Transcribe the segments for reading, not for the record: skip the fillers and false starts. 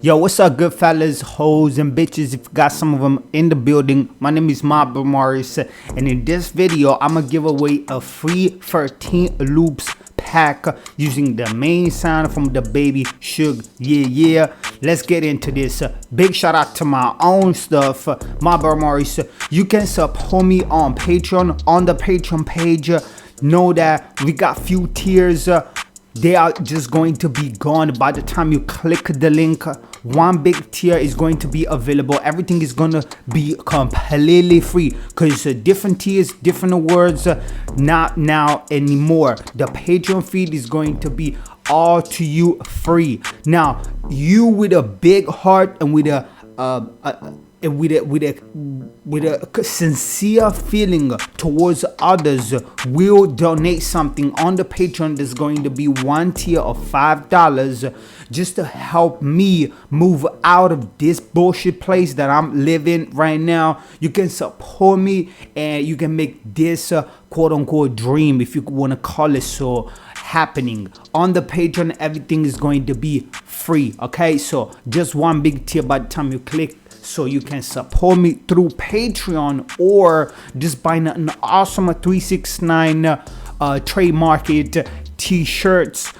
Yo, what's up, good fellas, hoes, and bitches? If you got some of them in the building, my name is realmarlboromorris, and in this video, I'm gonna give away a free 13 loops pack using the main sound from Dababy, Suge, Yea Yea. Let's get into this. Big shout out to my own stuff, realmarlboromorris. You can support me on Patreon, on the Patreon page. Know that we got few tiers. They are just going to be gone by the time you click the link. One big tier is going to be available. Everything is going to be completely free because different tiers, different awards, not now anymore. The Patreon feed is going to be all to you free. Now, you with a big heart and with a sincere feeling towards others will donate something on the Patreon. There's going to be one tier of $5 just to help me move out of this bullshit place that I'm living right now. You can support me and you can make this quote unquote dream, if you want to call it so, happening. On the Patreon, everything is going to be free. Okay, so just one big tier by the time you click, so you can support me through Patreon or just buying an awesome 369 trademark t-shirts,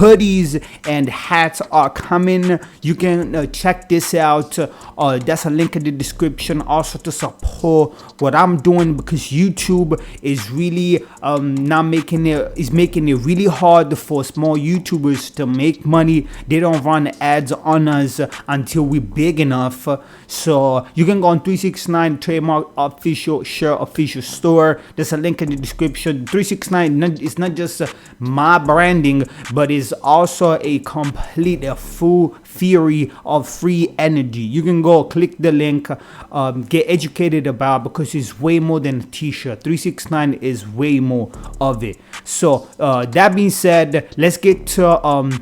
hoodies and hats are coming. You can check this out. That's a link in the description also to support what I'm doing, because YouTube is really making it really hard for small YouTubers to make money. They don't run ads on us until we're big enough. So you can go on 369 trademark official shirt official store. There's a link in the description. 369 is not just my branding, but is also a complete full theory of free energy. You can go click the link, get educated about, because it's way more than a t-shirt. 369 is way more of it. So that being said, let's get to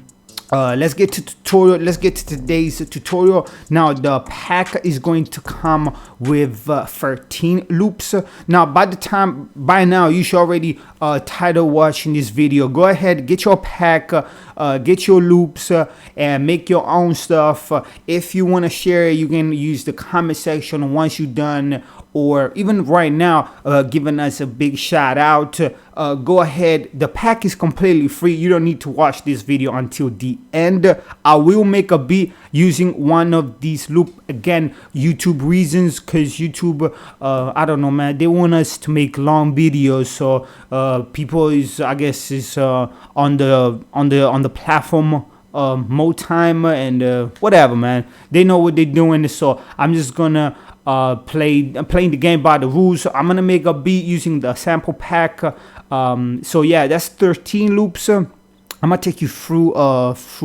tutorial. Let's get to today's tutorial. Now the pack is going to come with 13 loops. Now by now you should already title watching this video. Go ahead, get your pack, get your loops, and make your own stuff. If you want to share it, you can use the comment section once you're done, or even right now, giving us a big shout out. Go ahead, the pack is completely free. You don't need to watch this video until the end. I will make a beat using one of these loops. Again, YouTube reasons, because YouTube, I don't know, man, they want us to make long videos, so people is, I guess, is on the platform more time and whatever, man. They know what they're doing, so I'm just gonna I'm playing the game by the rules. So I'm gonna make a beat using the sample pack. So yeah, that's 13 loops. I'm gonna take you through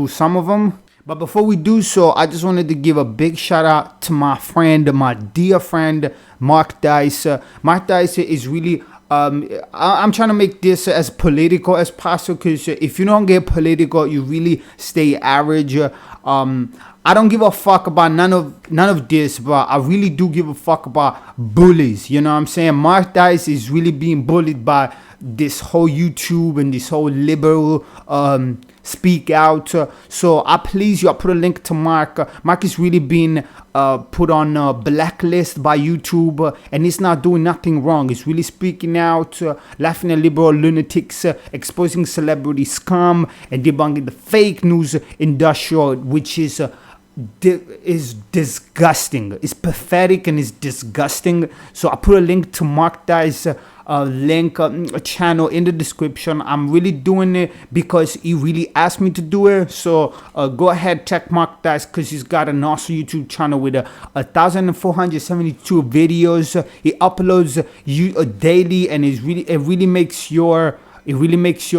some of them. But before we do so, I just wanted to give a big shout out to my friend, my dear friend, Mark Dice. Mark Dice is really I'm trying to make this as political as possible, because if you don't get political, you really stay average. I don't give a fuck about none of this, but I really do give a fuck about bullies. You know what I'm saying? Mark Dice is really being bullied by this whole YouTube and this whole liberal speak out. So I please you, I put a link to Mark. Mark is really being put on a blacklist by YouTube, and it's not doing nothing wrong. It's really speaking out, laughing at liberal lunatics, exposing celebrity scum, and debunking the fake news industrial, which is disgusting. It's pathetic and it's disgusting. So I put a link to Mark Dice channel in the description. I'm really doing it because he really asked me to do it. So go ahead, check Mark Dice, because he's got an awesome YouTube channel with 1,472 videos. He uploads daily, and it really makes your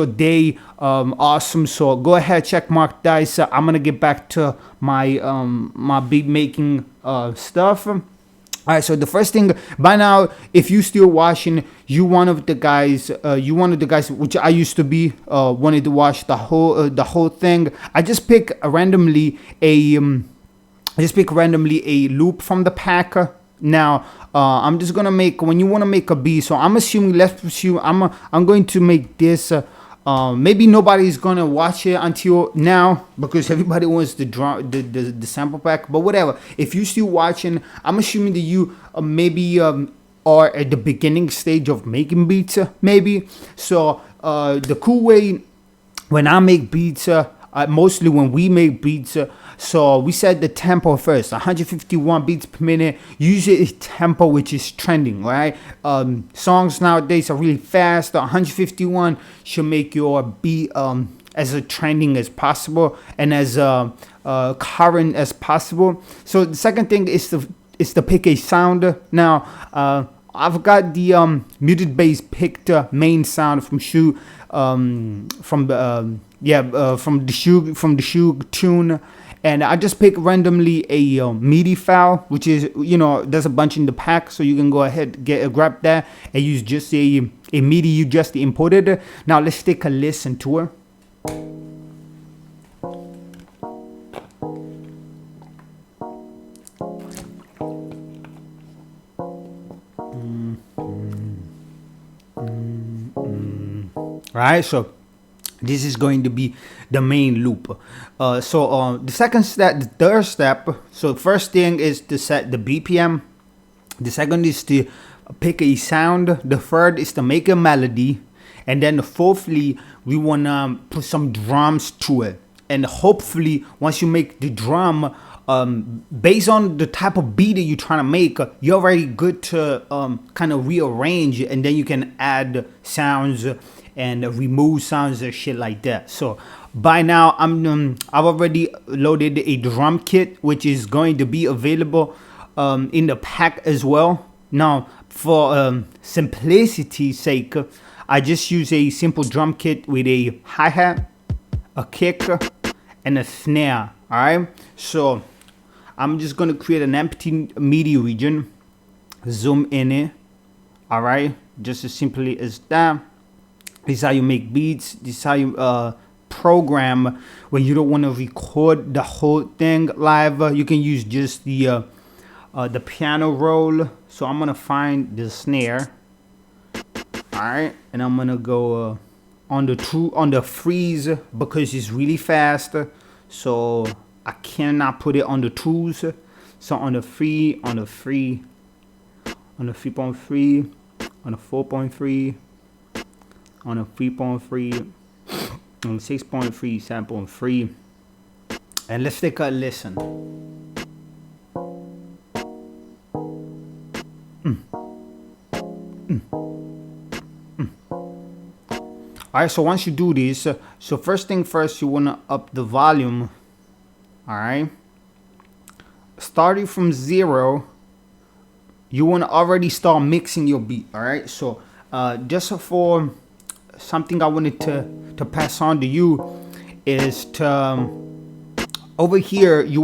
day awesome. So go ahead, check Mark Dice. I'm gonna get back to my my beat making stuff. All right, so the first thing, by now, if you still watching, you one of the guys, which I used to be, wanted to watch the whole thing. I just pick randomly a loop from the pack. Now, I'm just gonna make, when you want to make a beat. So I'm assuming, let's assume I'm going to make this Maybe nobody's gonna watch it until now because everybody wants the sample pack. But whatever. If you still watching, I'm assuming that you maybe are at the beginning stage of making beats, maybe. So the cool way when I make beats, mostly when we make beats, so we set the tempo first, 151 beats per minute. Usually it's tempo which is trending, right? Songs nowadays are really fast. 151 should make your beat as trending as possible and as current as possible. So the second thing is to pick a sound. Now I've got the muted bass picked main sound from Suge, from the Suge tune. And I just pick randomly a MIDI file, which is, there's a bunch in the pack, so you can go ahead grab that and use just a MIDI you just imported. Now let's take a listen to her. Right, so this is going to be the main loop. So the second step, the third step. So first thing is to set the BPM. The second is to pick a sound. The third is to make a melody. And then fourthly, we want to put some drums to it. And hopefully, once you make the drum, based on the type of beat that you're trying to make, you're already good to kind of rearrange, and then you can add sounds and remove sounds and shit like that. So by now I've already loaded a drum kit, which is going to be available in the pack as well. Now for simplicity's sake, I just use a simple drum kit with a hi-hat, a kick, and a snare. All right, so I'm just gonna create an empty MIDI region, zoom in it. All right, just as simply as that. This is how you make beats. This is how you program when you don't want to record the whole thing live. You can use just the piano roll. So I'm gonna find the snare. All right, and I'm gonna go on the freeze because it's really fast. So I cannot put it on the twos. So on the 3, on the 3, on the 3.3, on the 4.3. on a 3.3, on 6.3, 7.3, and let's take a listen. Alright, so once you do this, so first thing first, you want to up the volume. Alright, starting from 0, you want to already start mixing your beat. Alright, so just for something I wanted to pass on to you is to over here you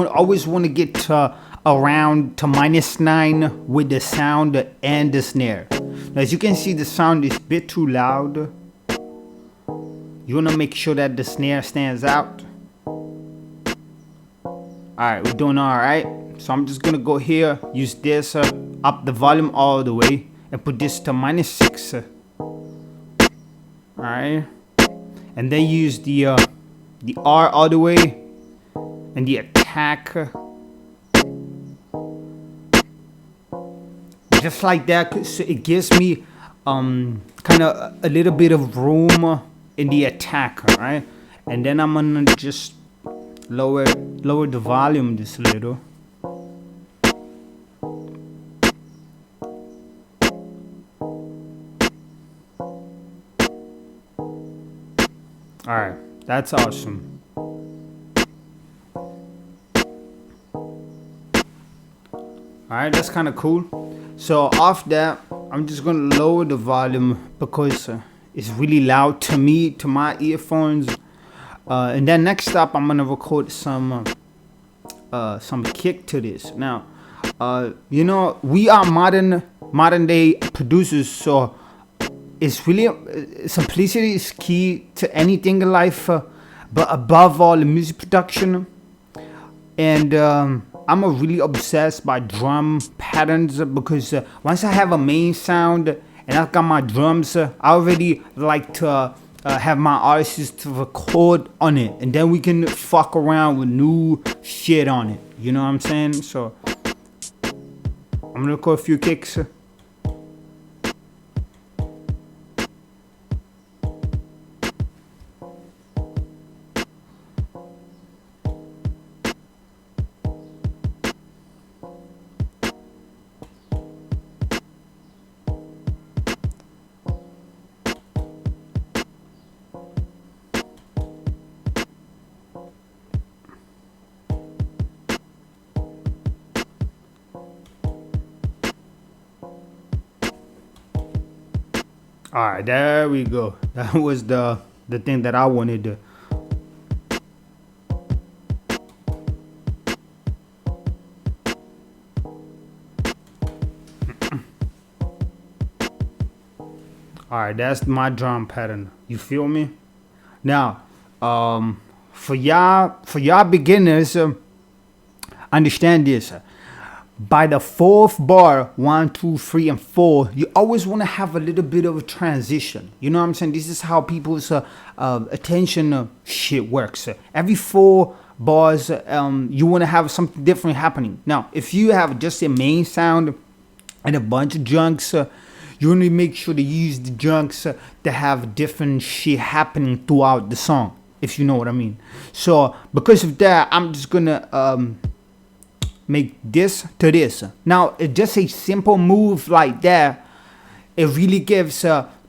always want to get to around to -9 with the sound and the snare. Now, as you can see, the sound is a bit too loud. You want to make sure that the snare stands out. Alright, we're doing alright. So I'm just gonna go here, use this, up the volume all the way, and put this to -6. Alright, and then use the R all the way, and the attack, just like that. So it gives me kind of a little bit of room in the attack. Alright, and then I'm gonna just lower the volume just a little. Alright, that's awesome. Alright, that's kind of cool. So off that, I'm just going to lower the volume because it's really loud to me, to my earphones. And then next up, I'm going to record some kick to this. Now, we are modern day producers, so it's really simplicity is key to anything in life, but above all, the music production. And I'm really obsessed by drum patterns because once I have a main sound and I got my drums. I already like to have my artists to record on it, and then we can fuck around with new shit on it. You know what I'm saying? So I'm gonna record a few kicks. All right, there we go. That was the thing that I wanted to. All right, that's my drum pattern. You feel me? Now, for y'all beginners, understand this. By the fourth bar, 1, 2, 3, and 4, you always want to have a little bit of a transition. You know what I'm saying? This is how people's attention shit works. Every 4 bars, you want to have something different happening. Now, if you have just a main sound and a bunch of junks, you want to make sure to use the junks to have different shit happening throughout the song, if you know what I mean. So, because of that, I'm just gonna make this to this. Now, it's just a simple move like that. It really gives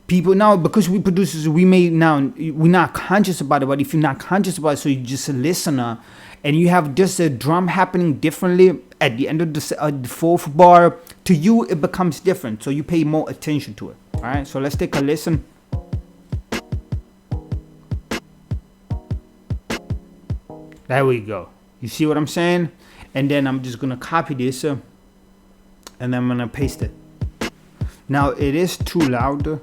people, now because we producers, we may now, we're not conscious about it, but if you're not conscious about it, so you're just a listener, and you have just a drum happening differently at the end of the fourth bar, to you it becomes different, so you pay more attention to it. All right, so let's take a listen. There we go. You see what I'm saying? And then I'm just gonna copy this and then I'm gonna paste it. Now it is too loud.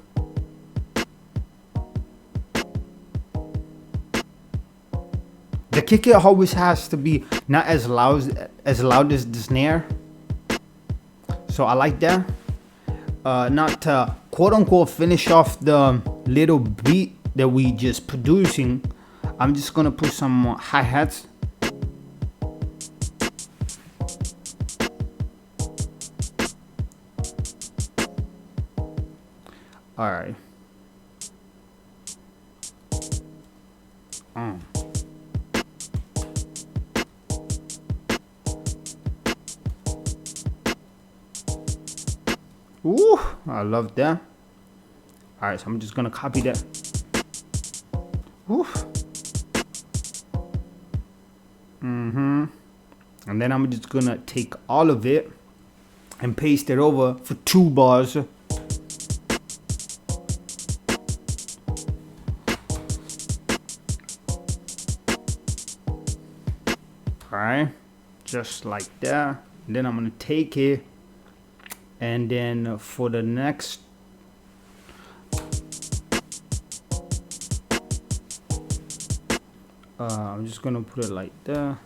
The kicker always has to be not as loud as the snare. So I like that. Not to quote unquote finish off the little beat that we just producing, I'm just gonna put some more hi-hats. All right. Ooh, I love that. All right, so I'm just gonna copy that. Ooh. And then I'm just gonna take all of it and paste it over for 2 bars. Alright, just like that. And then I'm gonna take it, and then for the next I'm just gonna put it like that.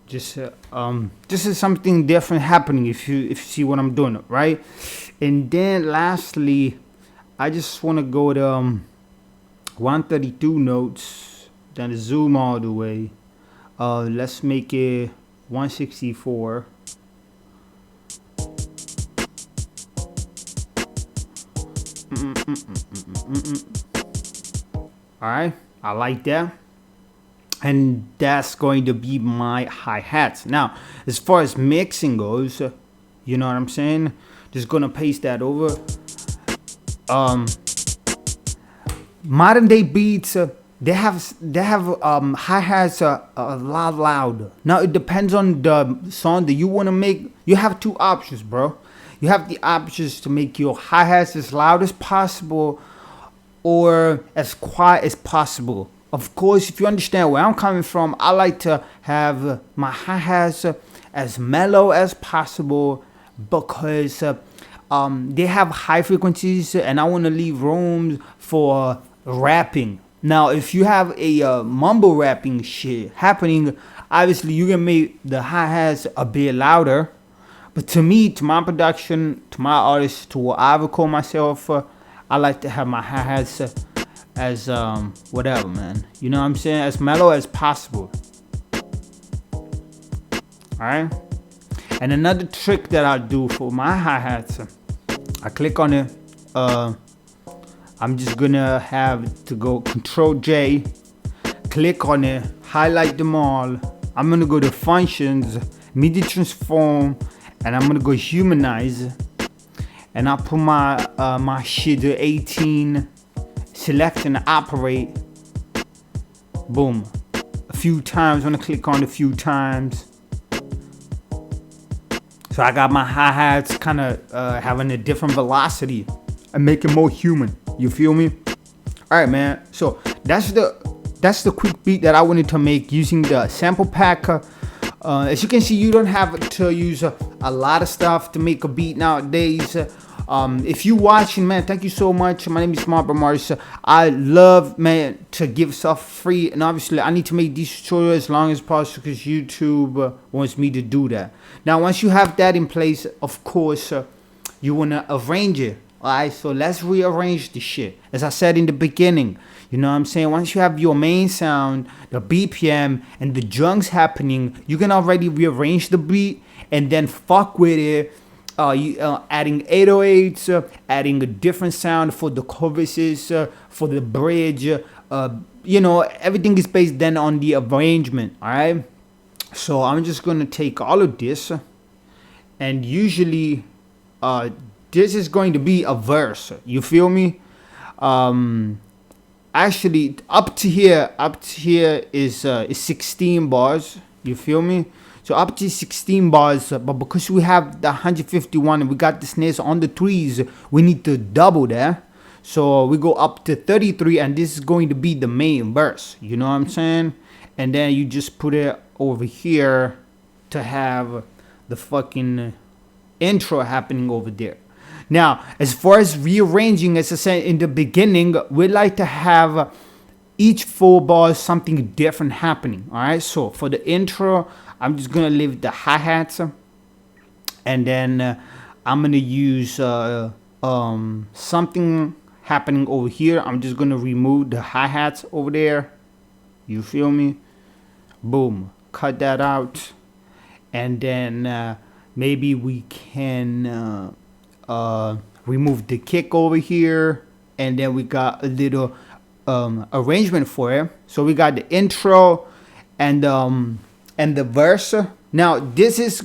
Just this is something different happening, if you see what I'm doing, right? And then lastly, I just want to go to 132 notes. Then zoom all the way. Let's make it 164. Alright, I like that. And that's going to be my hi-hats. Now, as far as mixing goes, you know what I'm saying? Just gonna paste that over. Modern day beats, they have hi-hats a lot louder. Now it depends on the song that you want to make. You have 2 options, bro. You have the options to make your hi-hats as loud as possible or as quiet as possible. Of course, if you understand where I'm coming from, I like to have my hi-hats as mellow as possible because they have high frequencies and I want to leave room for rapping. Now, if you have a mumble rapping shit happening, obviously you can make the hi-hats a bit louder, But to me, to my production, to my artist, to what I record myself, I like to have my hi-hats as whatever, man. You know what I'm saying? As mellow as possible. Alright? And another trick that I do for my hi-hats, I click on it. I'm just gonna have to go Control J, click on it, highlight them all. I'm gonna go to Functions, MIDI Transform, and I'm gonna go Humanize. And I put my my shit to 18, select and operate. Boom. A few times, I'm gonna click on it a few times. So I got my hi-hats kind of having a different velocity and make it more human. You feel me? All right, man. So that's the quick beat that I wanted to make using the sample pack. As you can see, you don't have to use a lot of stuff to make a beat nowadays. If you watching, man, thank you so much. My name is realmarlboromorris. I love, man, to give stuff free, and obviously I need to make these tutorials as long as possible because YouTube wants me to do that. Now once you have that in place, of course you want to arrange it. Alright, so let's rearrange the shit. As I said in the beginning, you know what I'm saying? Once you have your main sound, the BPM, and the drums happening, you can already rearrange the beat and then fuck with it. Adding 808s, adding a different sound for the choruses, for the bridge. You know, everything is based then on the arrangement. Alright? So I'm just going to take all of this, and usually this is going to be a verse. You feel me? Actually, up to here is 16 bars. You feel me? So up to 16 bars, but because we have the 151 and we got the snares on the threes, we need to double that. So we go up to 33, and this is going to be the main verse. You know what I'm saying? And then you just put it over here to have the fucking intro happening over there. Now, as far as rearranging, as I said in the beginning, we like to have each 4 bars something different happening. All right. So for the intro, I'm just gonna leave the hi-hats, and then I'm gonna use something happening over here. I'm just gonna remove the hi-hats over there. You feel me? Boom. Cut that out, and then maybe we can remove the kick over here, and then we got a little arrangement for it. So we got the intro and the verse. Now this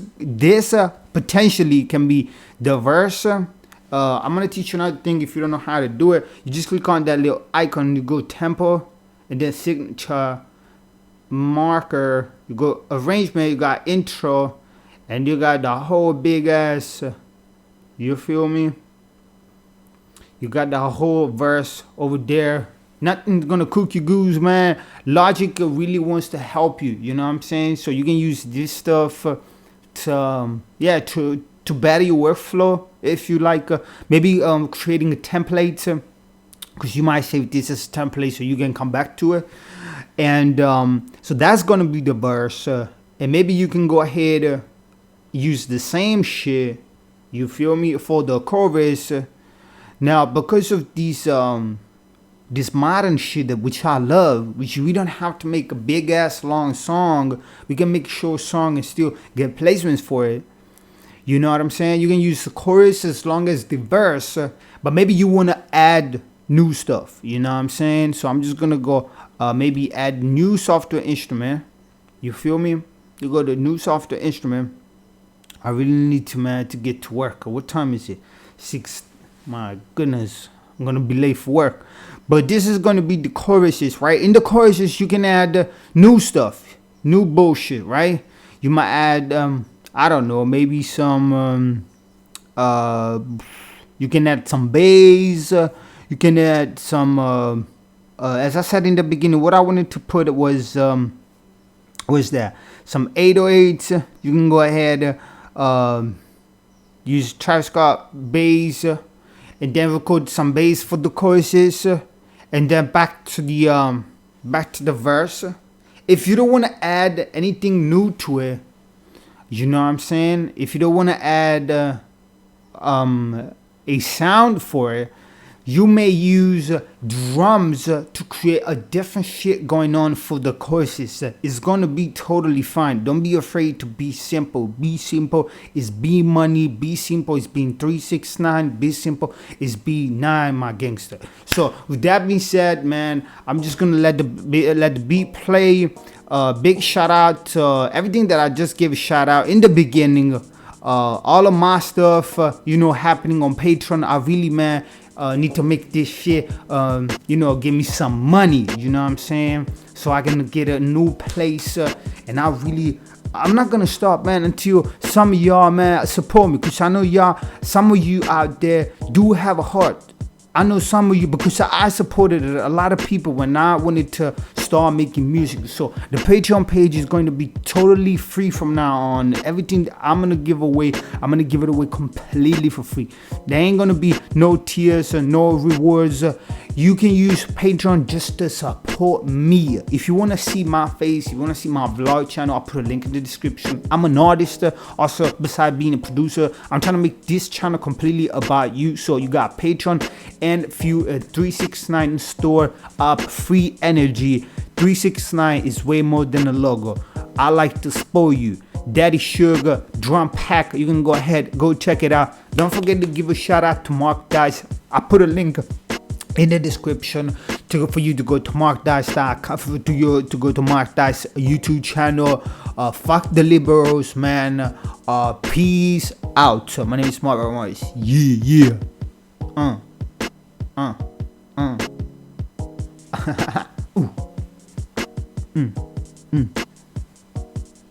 potentially can be the verse. I'm gonna teach you another thing. If you don't know how to do it, you just click on that little icon, you go tempo, and then signature, marker, you go arrangement, you got intro, and you got the whole big ass, you feel me? You got the whole verse over there. Nothing's gonna cook your goose, man. Logic really wants to help you, you know what I'm saying? So you can use this stuff to better your workflow. If you like, maybe creating a template, because you might save this as a template so you can come back to it. And so that's gonna be the verse, and maybe you can go ahead use the same shit, you feel me, for the chorus. Now because of these this modern shit, which I love, which we don't have to make a big ass long song, we can make a short song and still get placements for it. You know what I'm saying? You can use the chorus as long as the verse, but maybe you want to add new stuff, you know what I'm saying? So I'm just gonna go maybe add new software instrument. You feel me? You go to new software instrument. I really need to get to work. What time is it? 6. My goodness, I'm gonna be late for work. But this is gonna be the choruses, right? In the choruses, you can add new stuff, new bullshit, right? You might add, I don't know, maybe some, you can add some bass. You can add some, as I said in the beginning, what I wanted to put was that some 808s. You can go ahead, use Travis Scott bass, and then record some bass for the choruses, and then back to the verse. If you don't want to add anything new to it, You know what I'm saying? If you don't want to add a sound for it, you may use drums to create a different shit going on for the choruses. It's gonna be totally fine. Don't be afraid to be simple. Be simple is be money. Be simple is being 369. Be simple is be 9, my gangster. So with that being said, man, I'm just gonna let the beat play. Big shout out to everything that I just gave a shout out in the beginning. All of my stuff, happening on Patreon. I really, man, need to make this shit, give me some money, you know what I'm saying? So I can get a new place, and I'm not gonna stop, man, until some of y'all, man, support me, because I know some of you out there do have a heart. I know some of you, because I supported a lot of people when I wanted to start making music. So the Patreon page is going to be totally free from now on. Everything I'm gonna give away, I'm gonna give it away completely for free. There ain't gonna be no tiers or no rewards. You can use Patreon just to support me. If you want to see my face, you want to see my vlog channel, I'll put a link in the description. I'm an artist, also besides being a producer. I'm trying to make this channel completely about you. So you got Patreon and few 369 store up free energy. 369 is way more than a logo. I like to spoil you. Daddy Sugar drum pack. You can go ahead, go check it out. Don't forget to give a shout out to Mark Dice. I put a link in the description for you to go to markdice.com, to go to Mark Dice YouTube channel. Fuck the liberals, man. Peace out. My name is YeaYea. Yeah. Ooh.